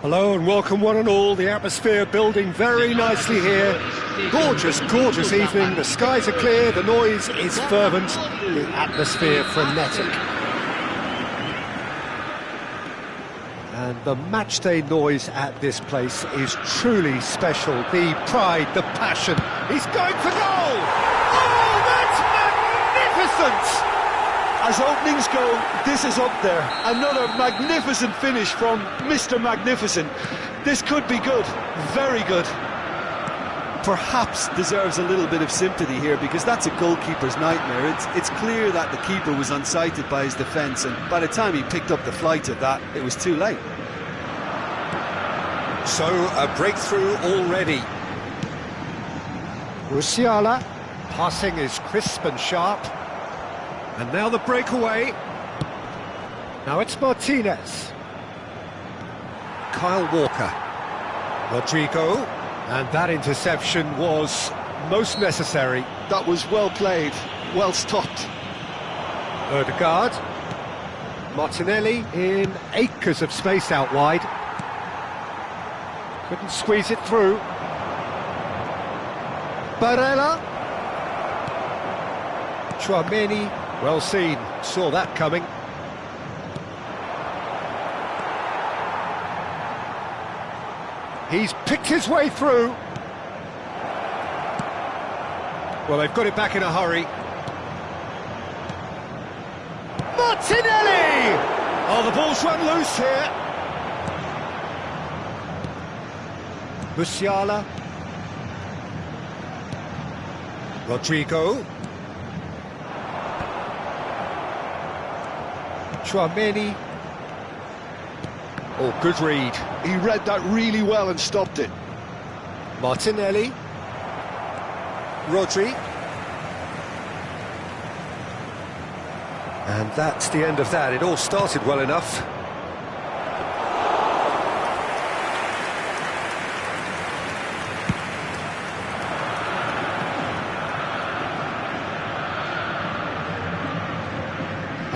Hello and welcome one and all. The atmosphere building very nicely here. Gorgeous, gorgeous evening. The skies are clear, the noise is fervent, the atmosphere frenetic. And the matchday noise at this place is truly special. The pride, the passion. He's going for goal! Oh, that's magnificent! As openings go, this is up there. Another magnificent finish from Mr. Magnificent. This could be good, very good. Perhaps deserves a little bit of sympathy here because that's a goalkeeper's nightmare. It's clear that the keeper was unsighted by his defence, and by the time he picked up the flight of that, it was too late. So, a breakthrough already. Musiala, passing is crisp and sharp. And now the breakaway. Now it's Martinez. Kyle Walker. Rodrigo. And that interception was most necessary. That was well played, well stopped. Ødegaard. Martinelli in acres of space out wide. Couldn't squeeze it through. Barella. Tchouaméni. Well seen, saw that coming. He's picked his way through. Well, they've got it back in a hurry. Martinelli! Oh, the ball's run loose here. Musiala. Rodrigo. Tchouaméni. Oh, good read. He read that really well and stopped it. Martinelli. Rodri. And that's the end of that. It all started well enough.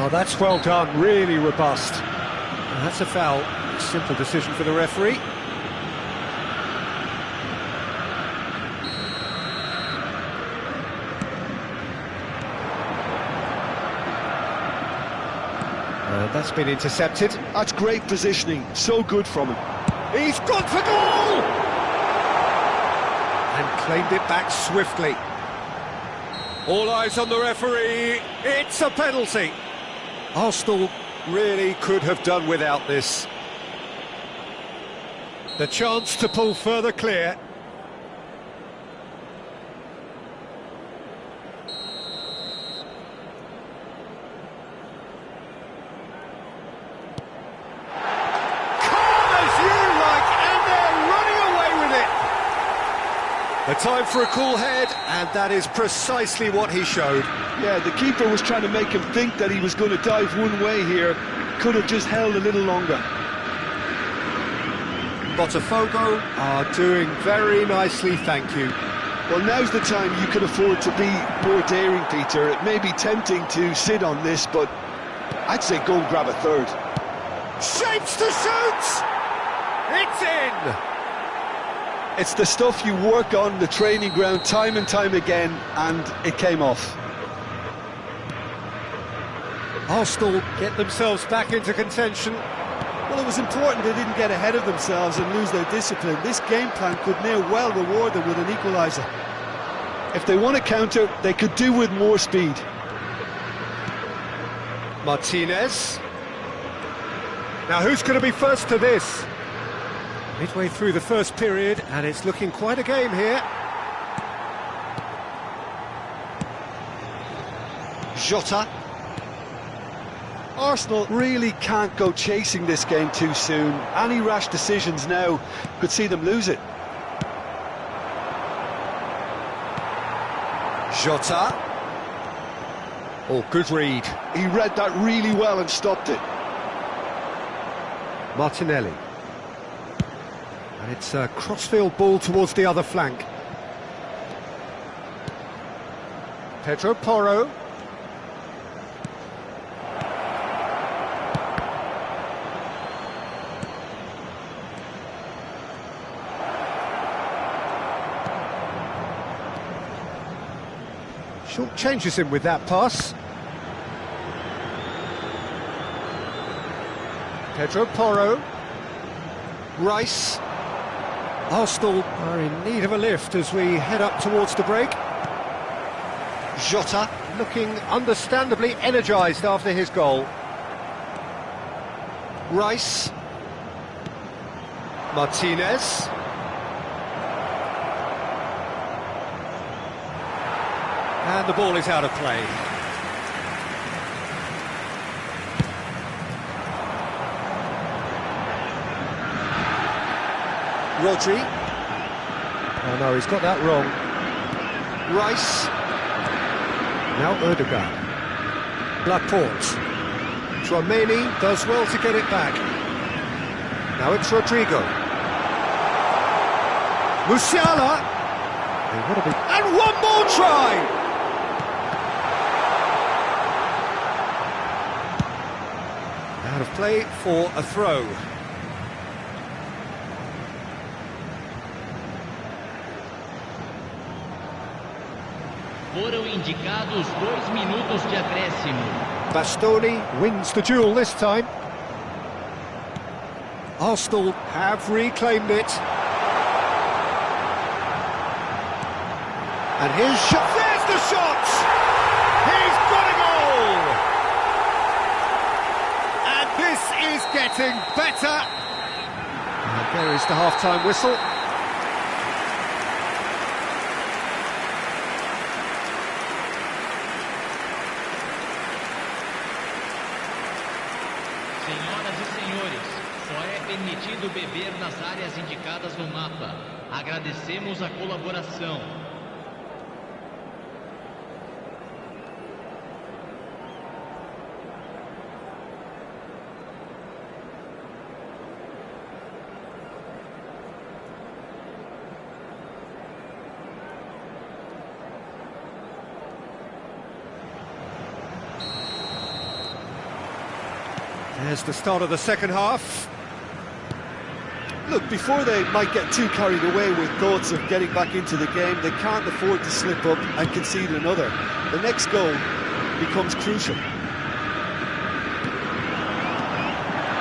Oh, that's well done, really robust. And that's a foul. Simple decision for the referee. And that's been intercepted. That's great positioning, so good from him. He's gone for goal! And claimed it back swiftly. All eyes on the referee. It's a penalty. Arsenal really could have done without this. The chance to pull further clear. Calm as you like, and they're running away with it. The time for a cool head, and that is precisely what he showed. Yeah, the keeper was trying to make him think that he was going to dive one way here. Could have just held a little longer. Botafogo are doing very nicely, thank you. Well, now's the time you can afford to be more daring, Peter. It may be tempting to sit on this, but I'd say go and grab a third. Shapes to shoot! It's in! It's the stuff you work on the training ground time and time again, and it came off. Arsenal get themselves back into contention. Well, it was important they didn't get ahead of themselves and lose their discipline. This game plan could near well reward them with an equaliser. If they want to counter, they could do with more speed. Martinez. Now who's going to be first to this? Midway through the first period, and it's looking quite a game here. Jota. Arsenal really can't go chasing this game too soon. Any rash decisions now could see them lose it. Jota. Oh, good read. He read that really well and stopped it. Martinelli. And it's a crossfield ball towards the other flank. Pedro Porro. Short changes him with that pass. Pedro Porro. Rice. Arsenal are in need of a lift as we head up towards the break. Jota looking understandably energised after his goal. Rice. Martinez. And the ball is out of play. Rodri. Oh no, he's got that wrong. Rice. Now Ødegaard. Laporte. Tchouaméni does well to get it back. Now it's Rodrigo. Musiala. And one more try! Out of play for a throw. Foram indicados 2 minutos de acréscimo. Bastoni wins the duel this time. Arsenal have reclaimed it. And his shot, there's the shot! He's got a goal! And this is getting better. And there is the half-time whistle. Senhoras e senhores, só é permitido beber nas áreas indicadas no mapa. Agradecemos a colaboração. There's the start of the second half. Look, before they might get too carried away with thoughts of getting back into the game, they can't afford to slip up and concede another. The next goal becomes crucial.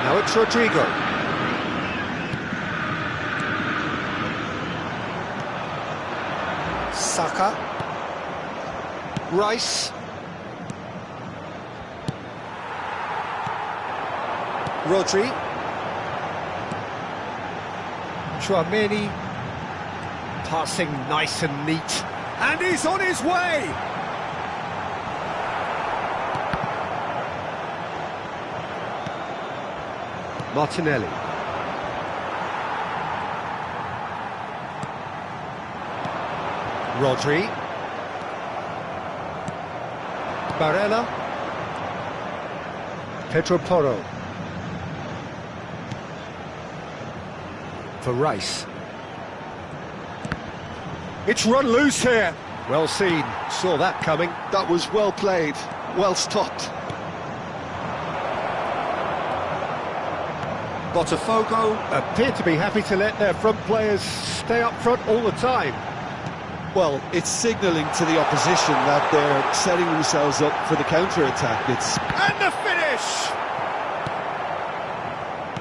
Now it's Rodrigo. Saka. Rice. Rodri. Tchouaméni. Passing nice and neat. And he's on his way! Martinelli. Rodri. Barella. Pedro Porro. For Rice. It's run loose here. Well seen. Saw that coming. That was well played, well stopped. Botafogo appear to be happy to let their front players stay up front all the time. Well, it's signalling to the opposition that they're setting themselves up for the counter-attack. And the finish!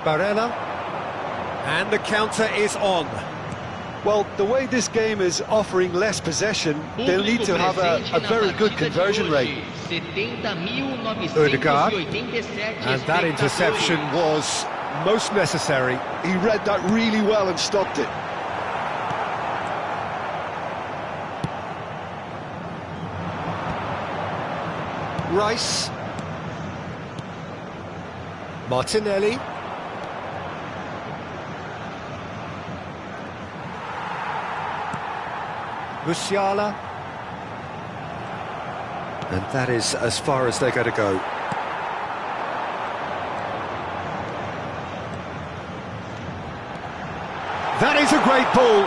Barella. And the counter is on. Well, the way this game is offering less possession, they'll need to have a very good conversion rate. Ødegaard. And that interception was most necessary. He read that really well and stopped it. Rice. Martinelli. Musiala. And that is as far as they're going to go. That is a great ball.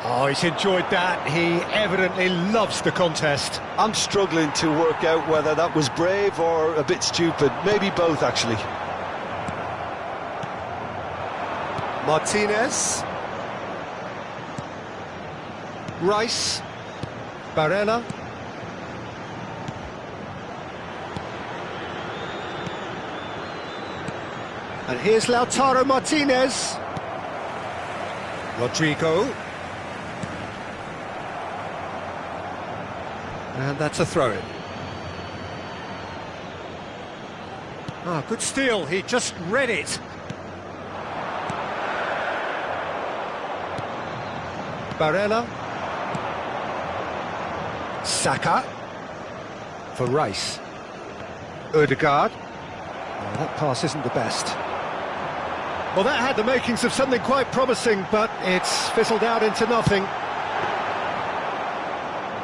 Oh, he's enjoyed that. He evidently loves the contest. I'm struggling to work out whether that was brave or a bit stupid. Maybe both, actually. Martinez. Rice. Barella. And here's Lautaro Martinez. Rodrigo. And that's a throw-in. Ah, good steal, he just read it. Barella. Saka. For Rice. Ødegaard. Oh, that pass isn't the best. Well, that had the makings of something quite promising, but it's fizzled out into nothing.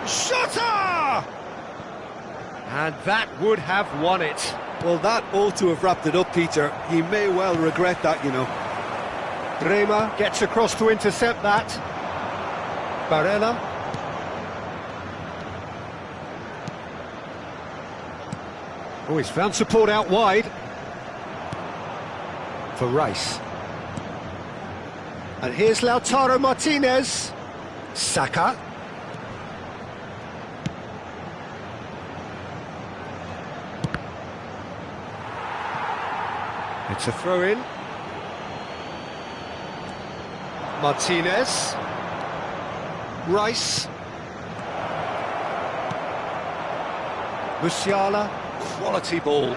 Shota! And that would have won it. Well, that ought to have wrapped it up, Peter. He may well regret that, you know. Bremer gets across to intercept that. Barella. Oh, he's found support out wide. For Rice. And here's Lautaro Martinez. Saka. It's a throw-in. Martinez. Rice. Musiala. Quality ball.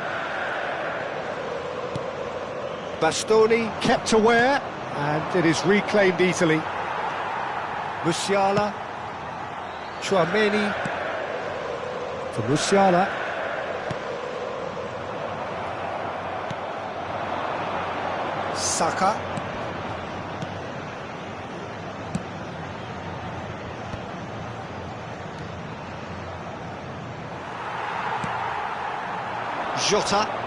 Bastoni kept aware, and it is reclaimed easily. Musiala. Tchouaméni. For Musiala. Saka. Jota.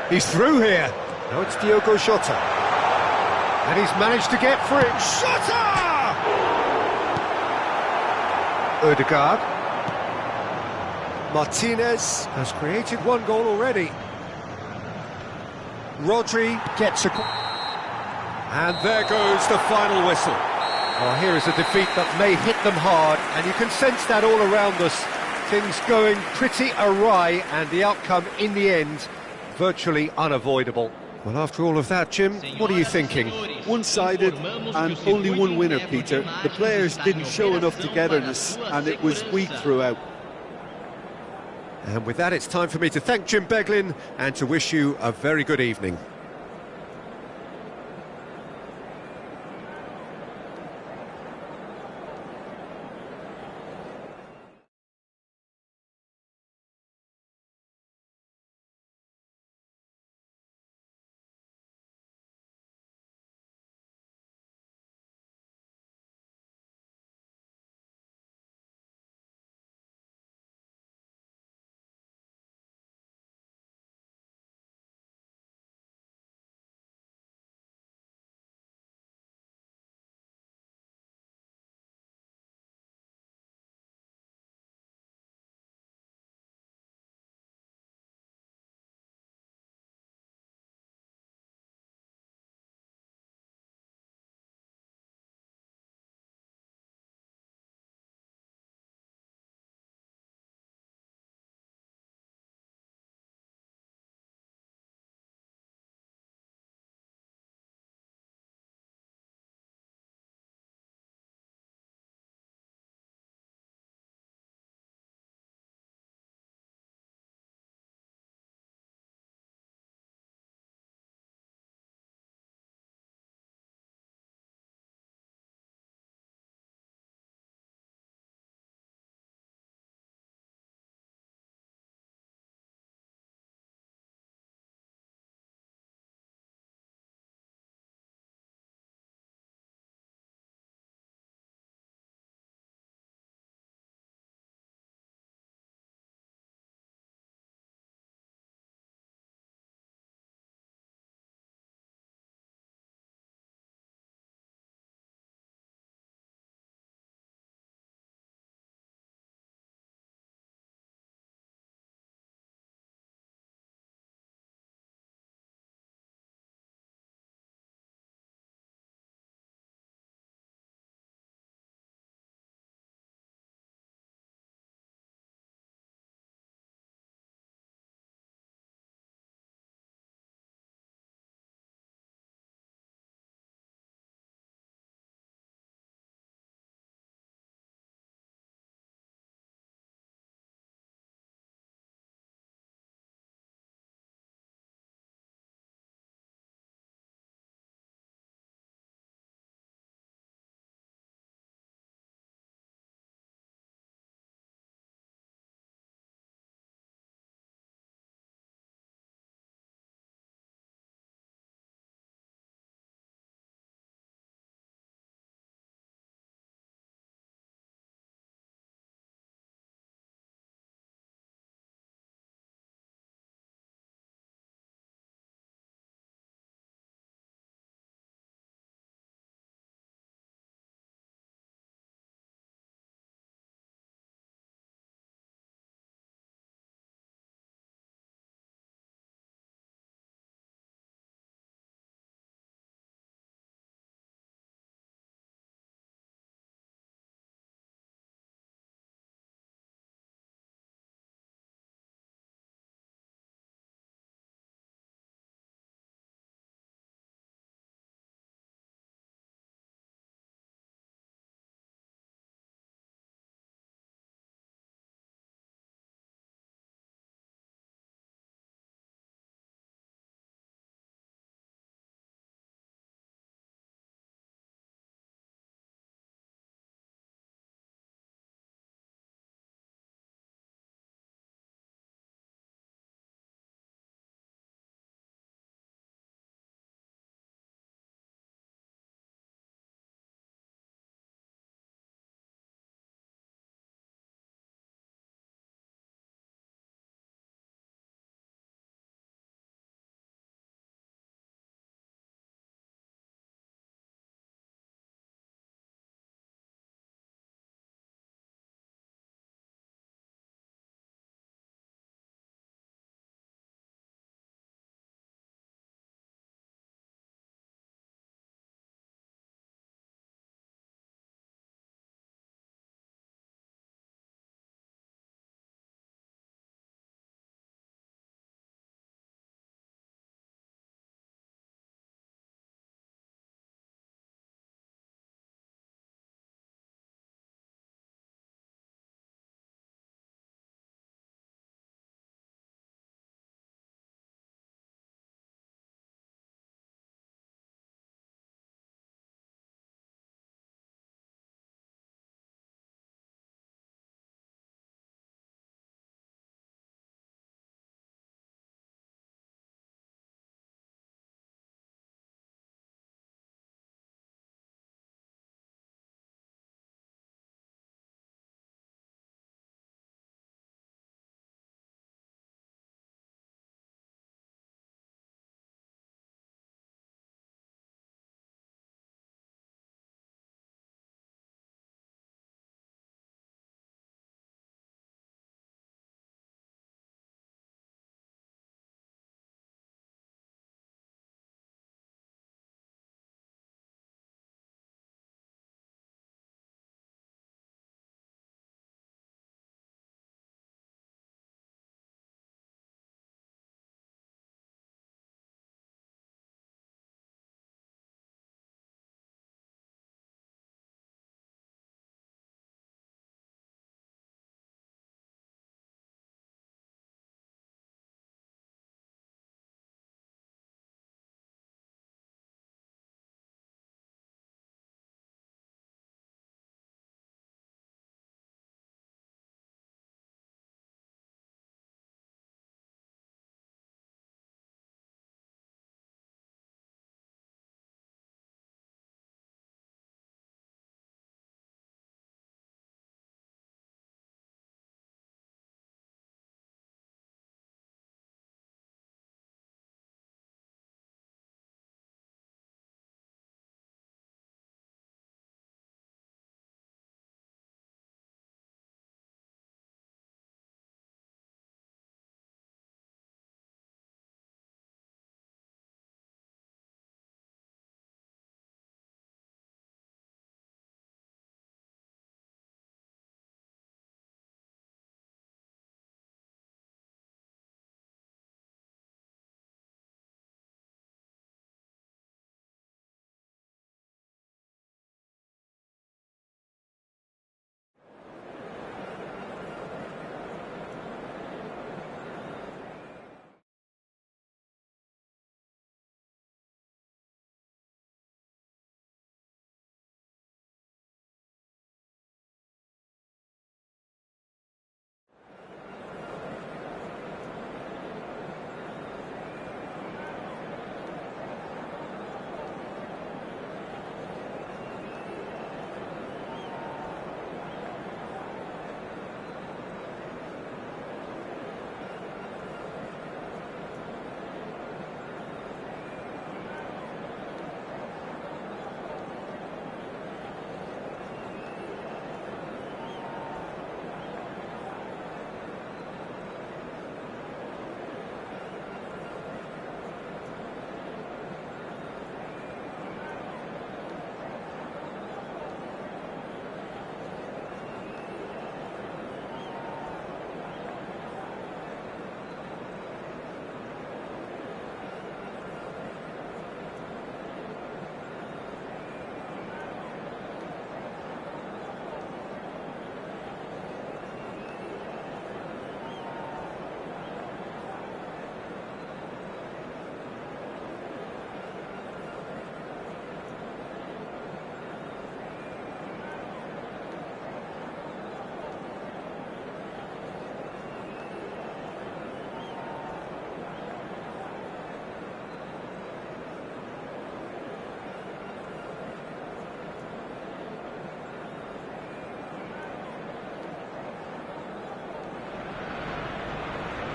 He's through here. No, it's Diogo Jota. And he's managed to get free. Jota! Ødegaard. Martinez has created one goal already. Rodri gets a... And there goes the final whistle. Well, here is a defeat that may hit them hard, and you can sense that all around us. Things going pretty awry, and the outcome in the end virtually unavoidable. Well, after all of that, Jim, what are you thinking? One-sided and only one winner, Peter. The players didn't show enough togetherness, and it was weak throughout. And with that, it's time for me to thank Jim Beglin and to wish you a very good evening.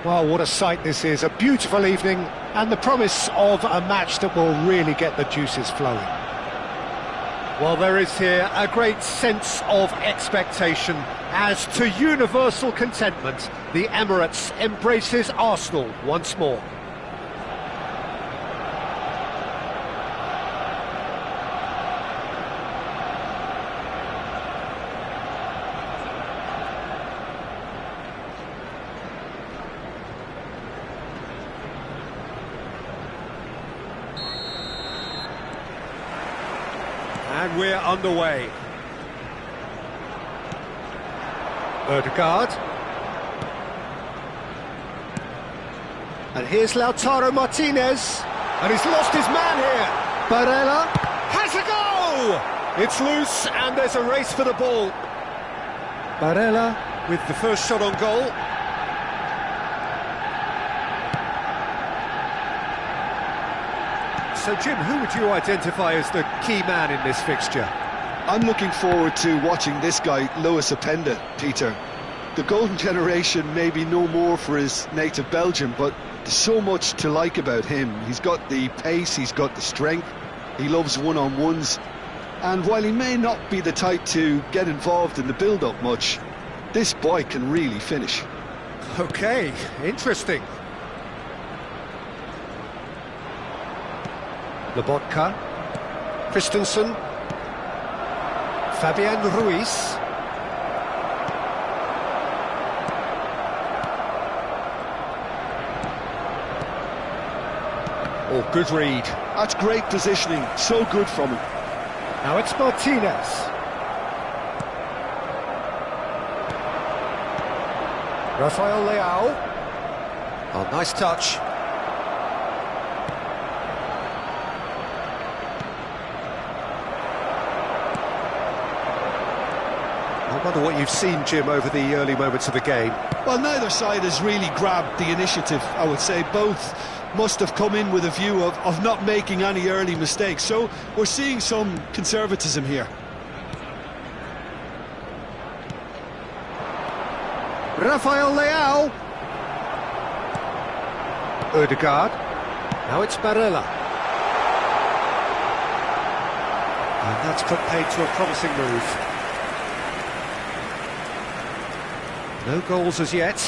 Well, what a sight this is, a beautiful evening, and the promise of a match that will really get the juices flowing. Well, there is here a great sense of expectation as to universal contentment. The Emirates embraces Arsenal once more. And we're underway. Ødegaard. And here's Lautaro Martinez. And he's lost his man here. Barella has a go! It's loose and there's a race for the ball. Barella with the first shot on goal. So, Jim, who would you identify as the key man in this fixture? I'm looking forward to watching this guy, Lewis Openda, Peter. The golden generation may be no more for his native Belgium, but there's so much to like about him. He's got the pace, he's got the strength, he loves one-on-ones, and while he may not be the type to get involved in the build-up much, this boy can really finish. Okay, interesting. Lobotka, Christensen, Fabian Ruiz. Oh, good read. That's great positioning, so good from him. Now it's Martinez. Rafael Leao. Oh, nice touch. I wonder what you've seen, Jim, over the early moments of the game. Well, neither side has really grabbed the initiative, I would say. Both must have come in with a view of not making any early mistakes. So we're seeing some conservatism here. Rafael Leao. Ødegaard. Now it's Barella. And that's put paid to a promising move. No goals as yet.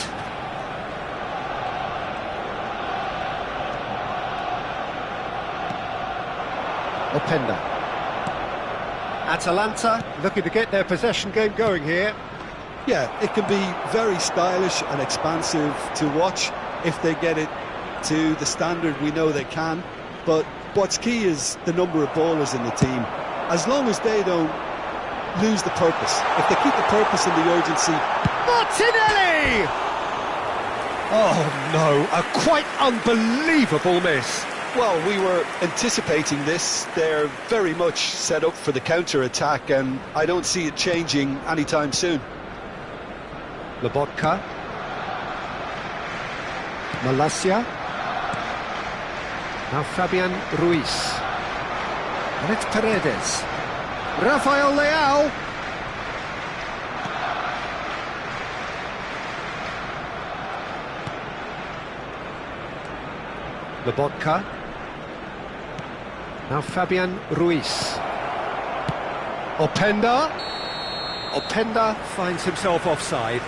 Openda. Atalanta looking to get their possession game going here. Yeah, it can be very stylish and expansive to watch if they get it to the standard we know they can. But what's key is the number of ballers in the team. As long as they don't lose the purpose, if they keep the purpose and the urgency. Martinelli! Oh no, a quite unbelievable miss. Well, we were anticipating this. They're very much set up for the counter-attack, and I don't see it changing anytime soon. Lobotka. Malacia. Now Fabian Ruiz. And it's Paredes. Rafael Leao. Lobotka. Now Fabian Ruiz. Openda. Openda finds himself offside.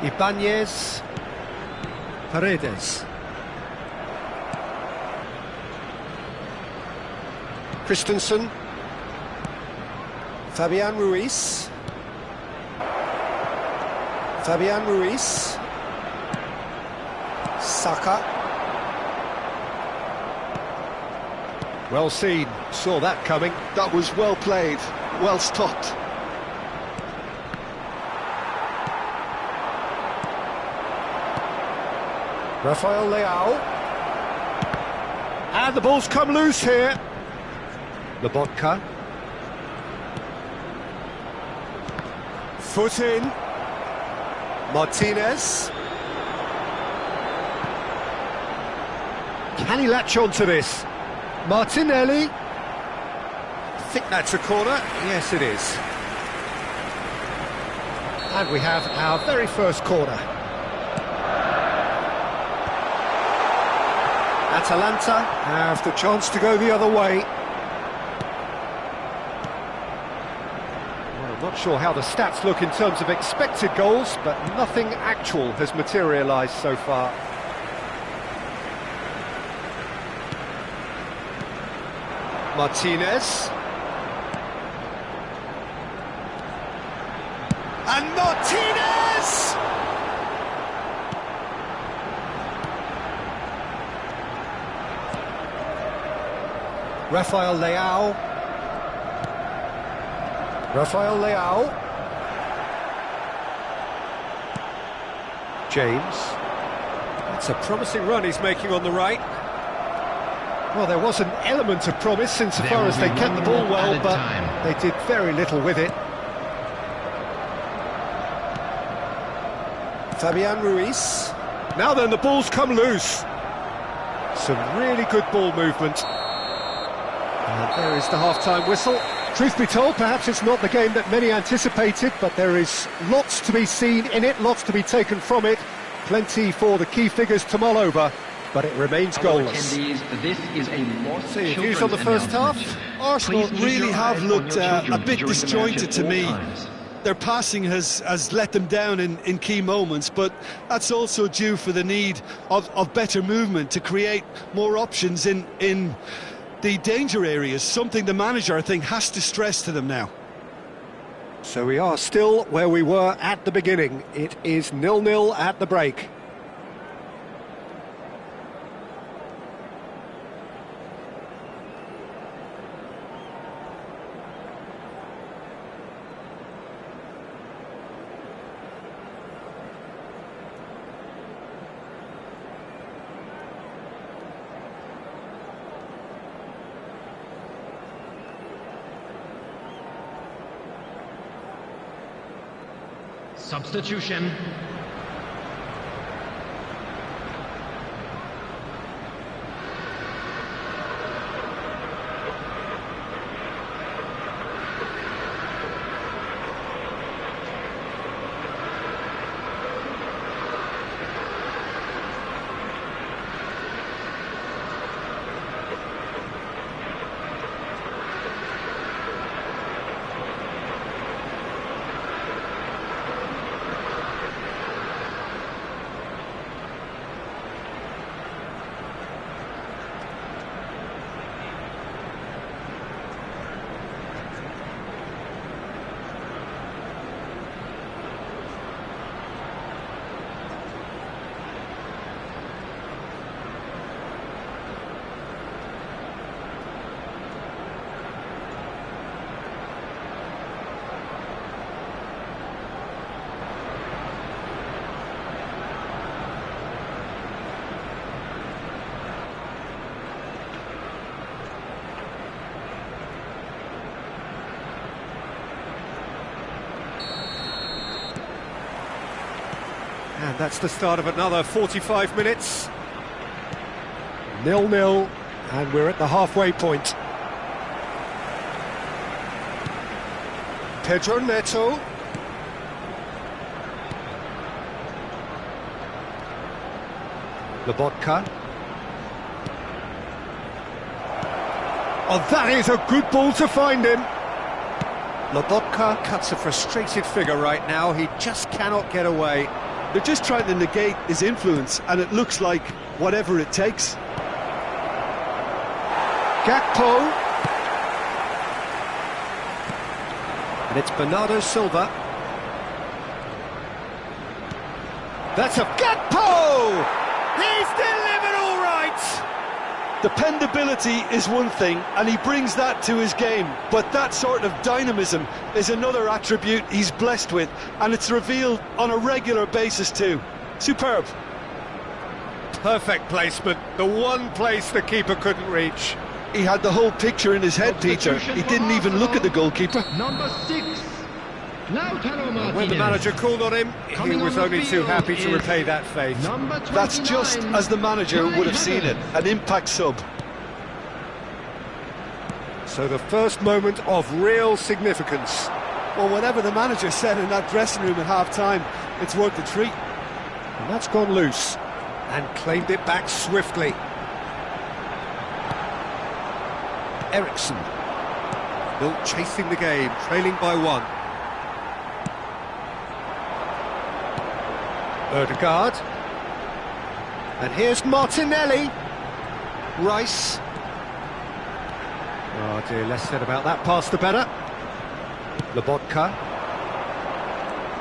Ibanez. Paredes. Christensen. Fabian Ruiz. Fabian Ruiz. Saka. Well seen, saw that coming. That was well played, well stopped. Rafael Leao. And the ball's come loose here. Lobotka. Foot in. Martinez. Can he latch on to this? Martinelli. I think that's a corner. Yes, it is. And we have our very first corner. Atalanta have the chance to go the other way. Well, I'm not sure how the stats look in terms of expected goals, but nothing actual has materialised so far. Martinez. And Martinez! Rafael Leao. James. That's a promising run he's making on the right. Well, there was an element of promise insofar as they kept the ball well, but they did very little with it. Fabian Ruiz. Now then, the ball's come loose. Some really good ball movement. And there is the half-time whistle. Truth be told, perhaps it's not the game that many anticipated, but there is lots to be seen in it, lots to be taken from it. Plenty for the key figures to mull over, but it remains goalless. This is a lost So, your views on the first half? Arsenal really have looked a bit disjointed to me. Their passing has let them down in key moments, but that's also due for the need of better movement to create more options in the danger areas, something the manager, I think, has to stress to them now. So we are still where we were at the beginning. It is 0-0 at the break. Substitution. And that's the start of another 45 minutes. 0-0, and we're at the halfway point. Pedro Neto. Lobotka. Oh, that is a good ball to find him. Lobotka cuts a frustrated figure right now. He just cannot get away. They're just trying to negate his influence, and it looks like whatever it takes. Gakpo. And it's Bernardo Silva. That's a Gakpo! He's delivered all right! Dependability is one thing, and he brings that to his game, but that sort of dynamism is another attribute he's blessed with, and it's revealed on a regular basis too. Superb. Perfect placement, the one place the keeper couldn't reach. He had the whole picture in his head, Peter. He didn't even look at the goalkeeper. Number 6. Lautaro And when the manager called on him, he was only too happy to repay that faith. That's just as the manager would have seen it, an impact sub. So the first moment of real significance. Well, whatever the manager said in that dressing room at half-time, it's worth the treat. And that's gone loose, and claimed it back swiftly. Eriksson. Still chasing the game, trailing by one. Ødegaard. And here's Martinelli. Rice. Oh dear, less said about that pass the better. Lobotka.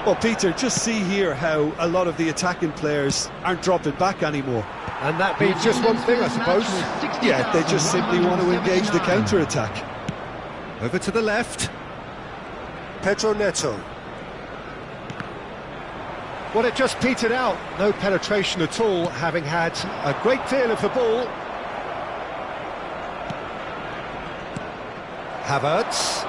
Well, Peter, just see here how a lot of the attacking players aren't dropping back anymore. And that means just one thing, I suppose. Yeah, they just simply want to engage the counter-attack. Over to the left. Pedro Neto. Well, it just petered out. No penetration at all, having had a great deal of the ball. Havertz.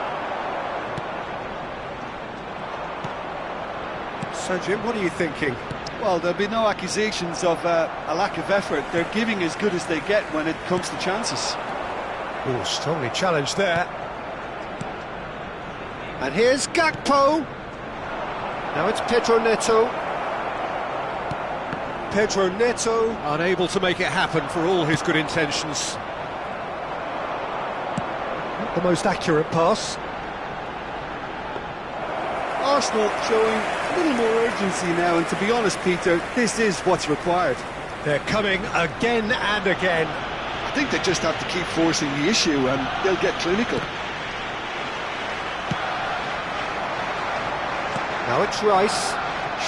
So, Jim, what are you thinking? Well, there'll be no accusations of a lack of effort. They're giving as good as they get when it comes to chances. Oh, strongly challenged there. And here's Gakpo. Now it's Pedro Neto. Pedro Neto unable to make it happen for all his good intentions. Not the most accurate pass. Arsenal showing a little more urgency now, and to be honest, Peter, this is what's required. They're coming again and again. I think they just have to keep forcing the issue and they'll get clinical. Now it's Rice.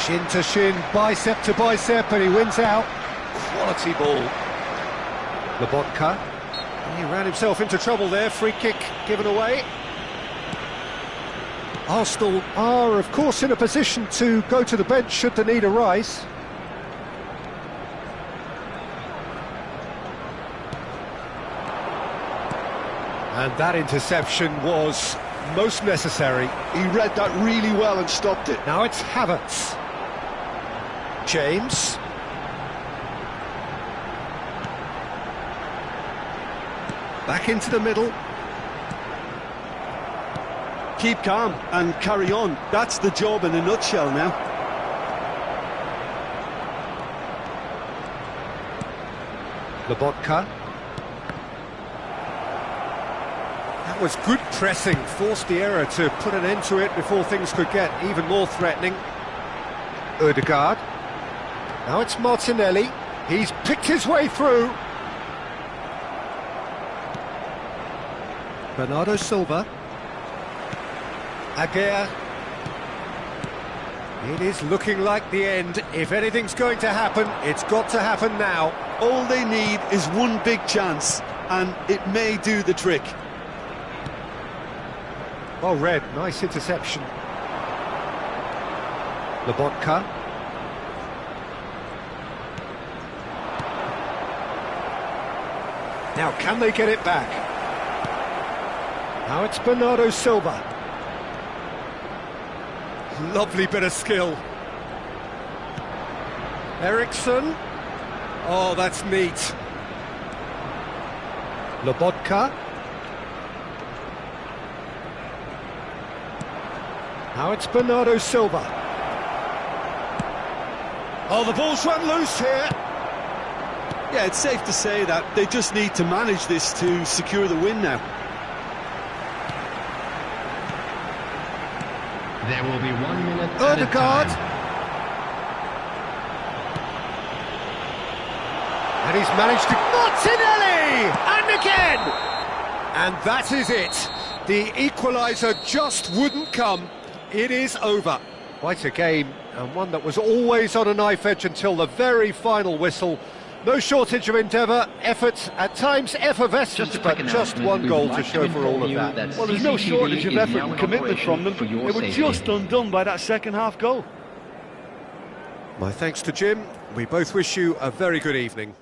Shin to shin, bicep to bicep, and he wins out. Quality ball. Lobotka. He ran himself into trouble there. Free kick given away. Arsenal are, of course, in a position to go to the bench should the need arise. And that interception was most necessary. He read that really well and stopped it. Now it's Havertz. James. Back into the middle. Keep calm and carry on. That's the job in a nutshell now. Lobotka. That was good pressing, forced the error to put an end to it before things could get even more threatening. Ødegaard. Now it's Martinelli. He's picked his way through. Bernardo Silva. Aguirre. It is looking like the end. If anything's going to happen, it's got to happen now. All they need is one big chance, and it may do the trick. Well read, nice interception. Lobotka. Now, can they get it back? Now it's Bernardo Silva. Lovely bit of skill. Eriksson. Oh, that's neat. Lobotka. Now it's Bernardo Silva. Oh, the ball's run loose here. Yeah, it's safe to say that they just need to manage this to secure the win now. There will be 1 minute Ødegaard. And he's managed to... Martinelli! And again! And that is it. The equaliser just wouldn't come. It is over. Quite a game, and one that was always on a knife edge until the very final whistle. No shortage of endeavour, effort, at times effervescent, but just one goal to show for all of that. Well, there's no shortage of effort and commitment from them. They were just undone by that second-half goal. My thanks to Jim. We both wish you a very good evening.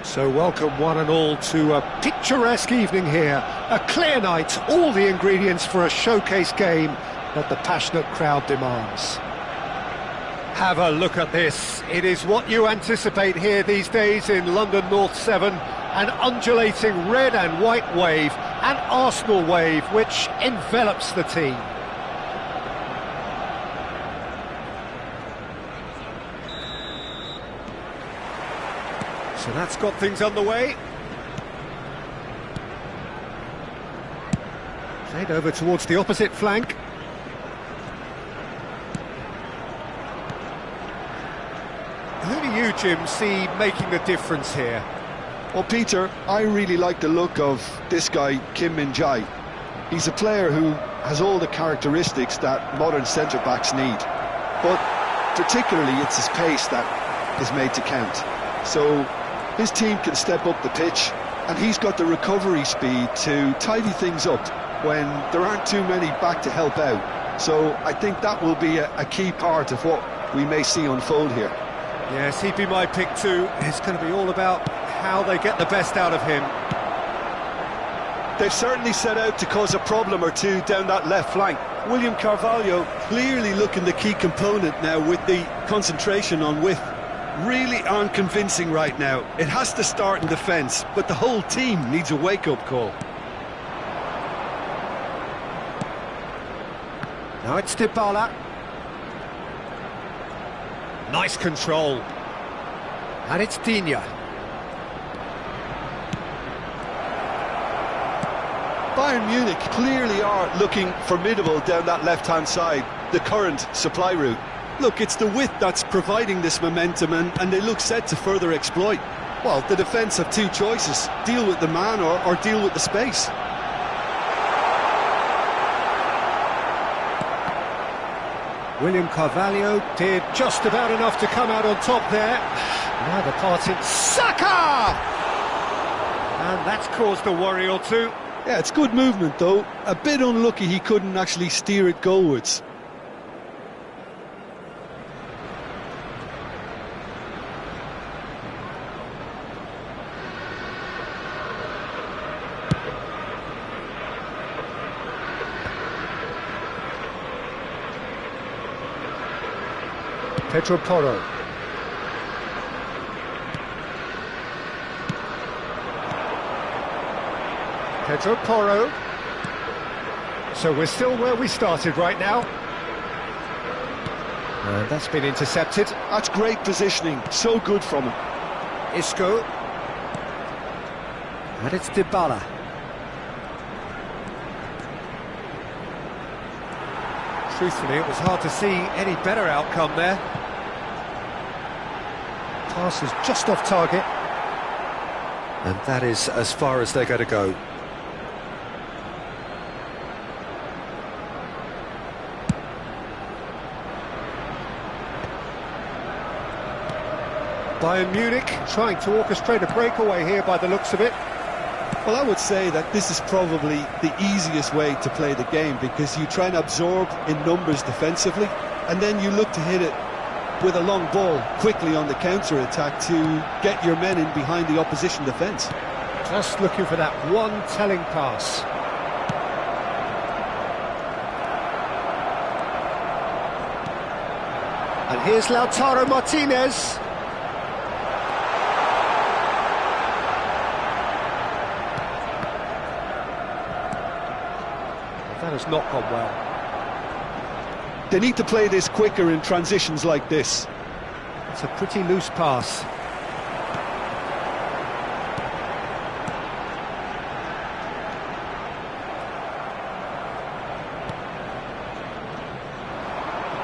So welcome one and all to a picturesque evening here. A clear night, all the ingredients for a showcase game that the passionate crowd demands. Have a look at this. It is what you anticipate here these days in London North 7. An undulating red and white wave, an Arsenal wave which envelops the team. So that's got things underway. Played over towards the opposite flank. Who do you, Jim, see making the difference here? Well, Peter, I really like the look of this guy, Kim Min-jae. He's a player who has all the characteristics that modern centre-backs need. But particularly it's his pace that is made to count. So his team can step up the pitch, and he's got the recovery speed to tidy things up when there aren't too many back to help out. So I think that will be a key part of what we may see unfold here. Yes, he'd be my pick too. It's going to be all about how they get the best out of him. They've certainly set out to cause a problem or two down that left flank. William Carvalho clearly looking the key component now with the concentration on width. Really aren't convincing right now. It has to start in defence, but the whole team needs a wake-up call. Now it's Dybala. Nice control. And it's Digne. Bayern Munich clearly are looking formidable down that left-hand side, the current supply route. Look, it's the width that's providing this momentum, and they look set to further exploit. Well, the defence have two choices: deal with the man or deal with the space. William Carvalho did just about enough to come out on top there. Now the party, Saka! And that's caused a worry or two. Yeah, it's good movement though. A bit unlucky he couldn't actually steer it goalwards. Pedro Porro. Pedro Porro. So we're still where we started right now. And that's been intercepted. That's great positioning, so good from him. Isco. And it's Dybala. Truthfully, it was hard to see any better outcome there. Pass is just off target. And that is as far as they're going to go. Bayern Munich trying to orchestrate a breakaway here by the looks of it. Well, I would say that this is probably the easiest way to play the game, because you try and absorb in numbers defensively, and then you look to hit it with a long ball quickly on the counter-attack to get your men in behind the opposition defence. Just looking for that one telling pass. And here's Lautaro Martinez. That has not gone well. They need to play this quicker in transitions like this. It's a pretty loose pass.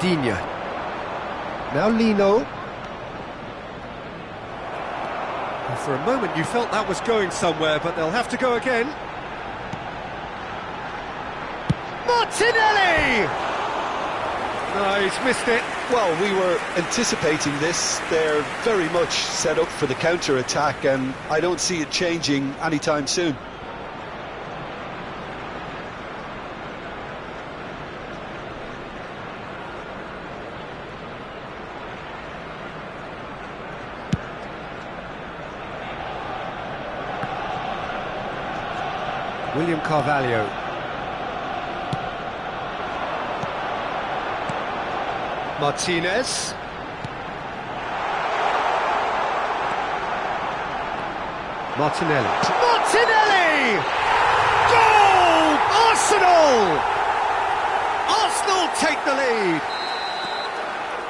Digne. Now Lino. And for a moment you felt that was going somewhere, but they'll have to go again. Martinelli! No, he's missed it. Well, we were anticipating this. They're very much set up for the counter-attack, and I don't see it changing anytime soon. William Carvalho. Martinez. Martinelli. Martinelli! Goal! Arsenal! Arsenal take the lead.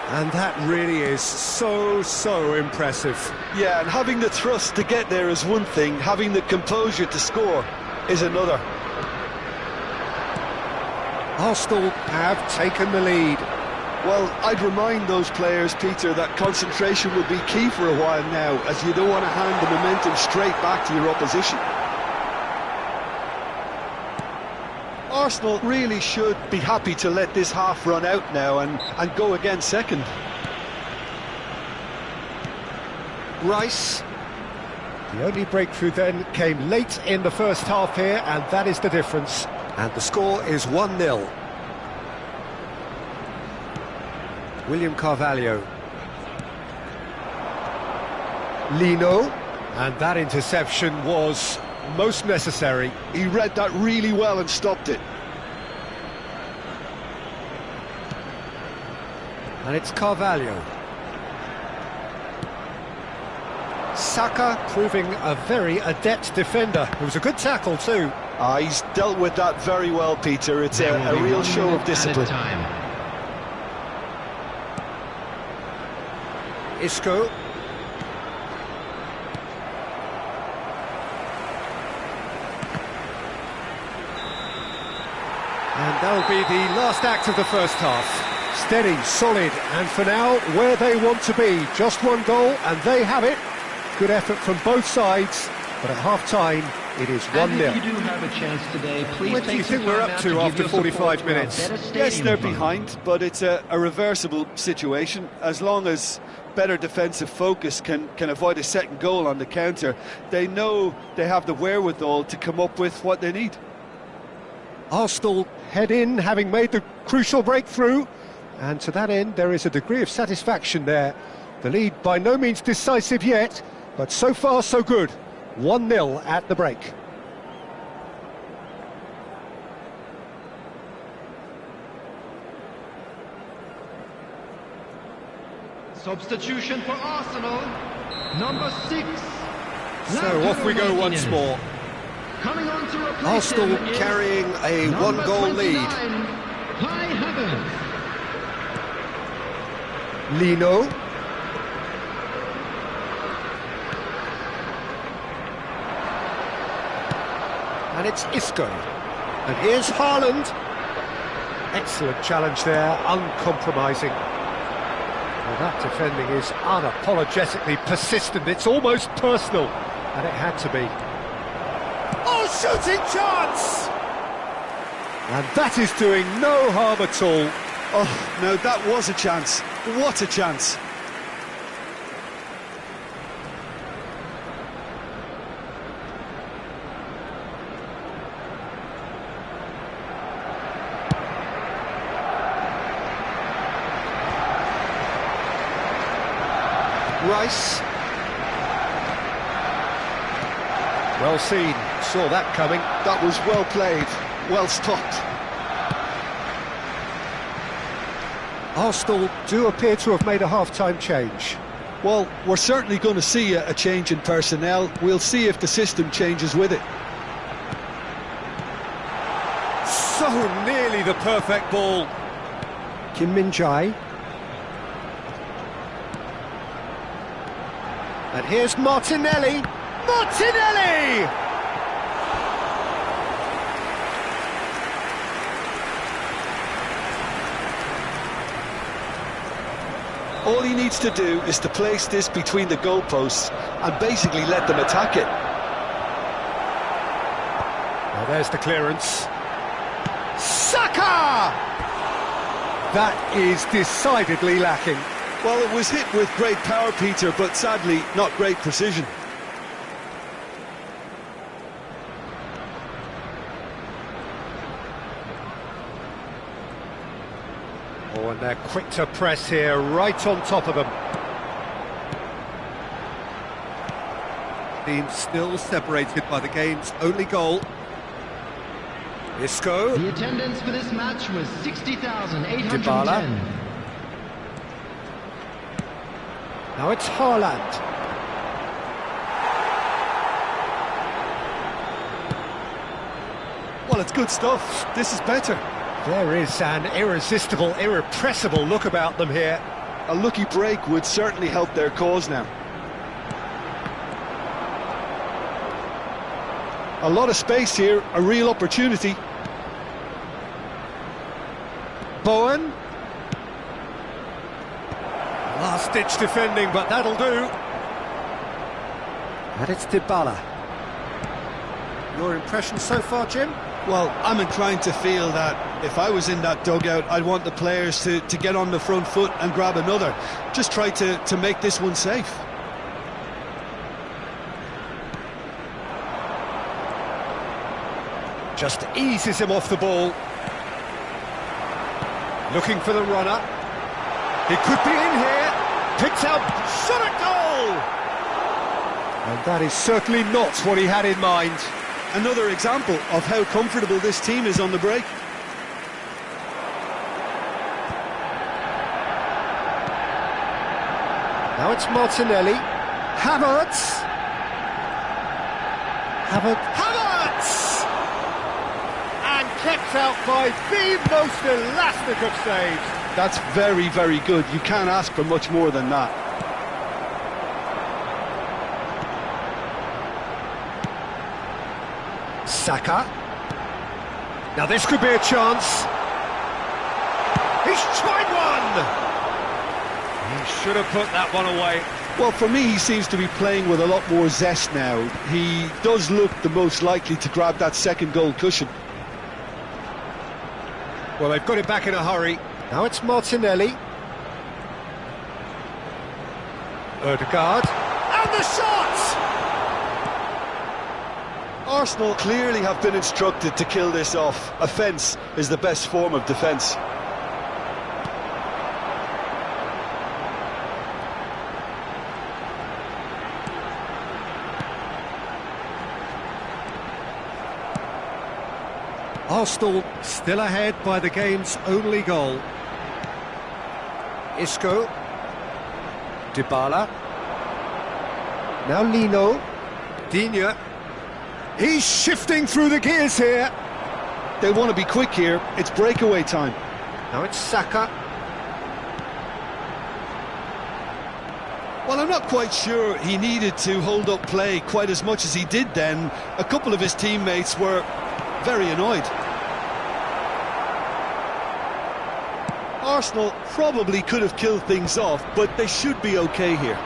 And that really is so impressive. Yeah, and having the thrust to get there is one thing, having the composure to score is another. Arsenal have taken the lead. Well, I'd remind those players, Peter, that concentration will be key for a while now, as you don't want to hand the momentum straight back to your opposition. Arsenal really should be happy to let this half run out now and go again second. Rice. The only breakthrough then came late in the first half here, and that is the difference. And the score is 1-0. William Carvalho. Lino. And that interception was most necessary. He read that really well and stopped it. And it's Carvalho. Saka proving a very adept defender. It was a good tackle too. He's dealt with that very well, Peter. It's a real show of discipline. Isco. And that'll be the last act of the first half. Steady, solid, and for now, where they want to be. Just one goal, and they have it. Good effort from both sides, but at half-time, it is 1-0. And if you do have a chance today, please Where do you take some think we're time up out to after give your 45 support to our minutes? better Yes, stadium they're fund. behind, but it's a reversible situation. As long as better defensive focus can avoid a second goal on the counter, they know they have the wherewithal to come up with what they need. Arsenal head in, having made the crucial breakthrough, and to that end there is a degree of satisfaction there. The lead by no means decisive yet, but so far so good. 1-0 at the break. Substitution for Arsenal, number 6. So off we go once more. Coming on to replace Arsenal him is carrying a number one-goal 29, lead. Kai Havertz. Lino. And it's Isco. And here's Haaland. Excellent challenge there, uncompromising. Well, that defending is unapologetically persistent. It's almost personal, and it had to be. Oh, shooting chance! And that is doing no harm at all. Oh, no, that was a chance. What a chance. Rice. Well seen, saw that coming. That was well played, well stopped. Arsenal do appear to have made a half-time change. Well, we're certainly going to see a change in personnel. We'll see if the system changes with it. So nearly the perfect ball. Kim Min-jae. And here's Martinelli. Martinelli! All he needs to do is to place this between the goalposts and basically let them attack it. Well, there's the clearance. Saka! That is decidedly lacking. Well, it was hit with great power, Peter, but sadly not great precision. Oh, and they're quick to press here, right on top of them. Team still separated by the game's only goal. Isco. The attendance for this match was 60,810. Dybala. Now it's Haaland. Well, it's good stuff. This is better. There is an irresistible, irrepressible look about them here. A lucky break would certainly help their cause now. A lot of space here, a real opportunity. Bowen. Last-ditch defending, but that'll do. And it's Dybala. Your impression so far, Jim? Well, I'm inclined to feel that if I was in that dugout, I'd want the players to get on the front foot and grab another. Just try to make this one safe. Just eases him off the ball. Looking for the runner. He could be in here. Picks out, shot at goal! And that is certainly not what he had in mind. Another example of how comfortable this team is on the break. Now it's Martinelli. Havertz! Havertz! And kept out by the most elastic of saves. That's very, very good. You can't ask for much more than that. Saka. Now this could be a chance. He's tried one! He should have put that one away. Well, for me, he seems to be playing with a lot more zest now. He does look the most likely to grab that second goal cushion. Well, they've got it back in a hurry. Now it's Martinelli. Ødegaard. And the shot! Arsenal clearly have been instructed to kill this off. Offence is the best form of defence. Arsenal still ahead by the game's only goal. Isco. Dybala. Now Lino. Digne. He's shifting through the gears here. They want to be quick here. It's breakaway time. Now it's Saka. Well, I'm not quite sure he needed to hold up play quite as much as he did then. A couple of his teammates were very annoyed. Arsenal probably could have killed things off, but they should be okay here.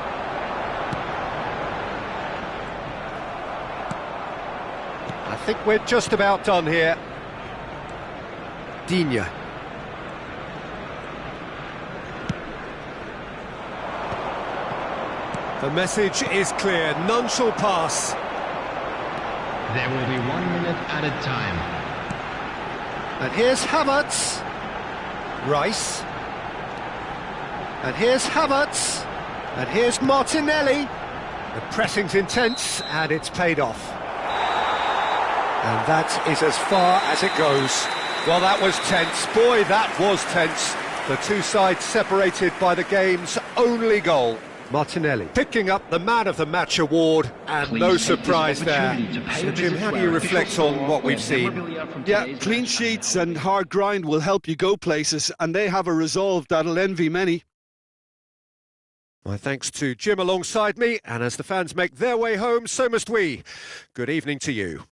I think we're just about done here. Digne. The message is clear, none shall pass. There will be 1 minute added time. And here's Havertz. Rice. And here's Havertz. And here's Martinelli. The pressing's intense and it's paid off. And that is as far as it goes. Well, that was tense. Boy, that was tense. The two sides separated by the game's only goal. Martinelli picking up the Man of the Match award, and no surprise there. So, Jim, how do you reflect on what we've seen? Yeah, clean sheets and hard grind will help you go places, and they have a resolve that'll envy many. My thanks to Jim alongside me, and as the fans make their way home, so must we. Good evening to you.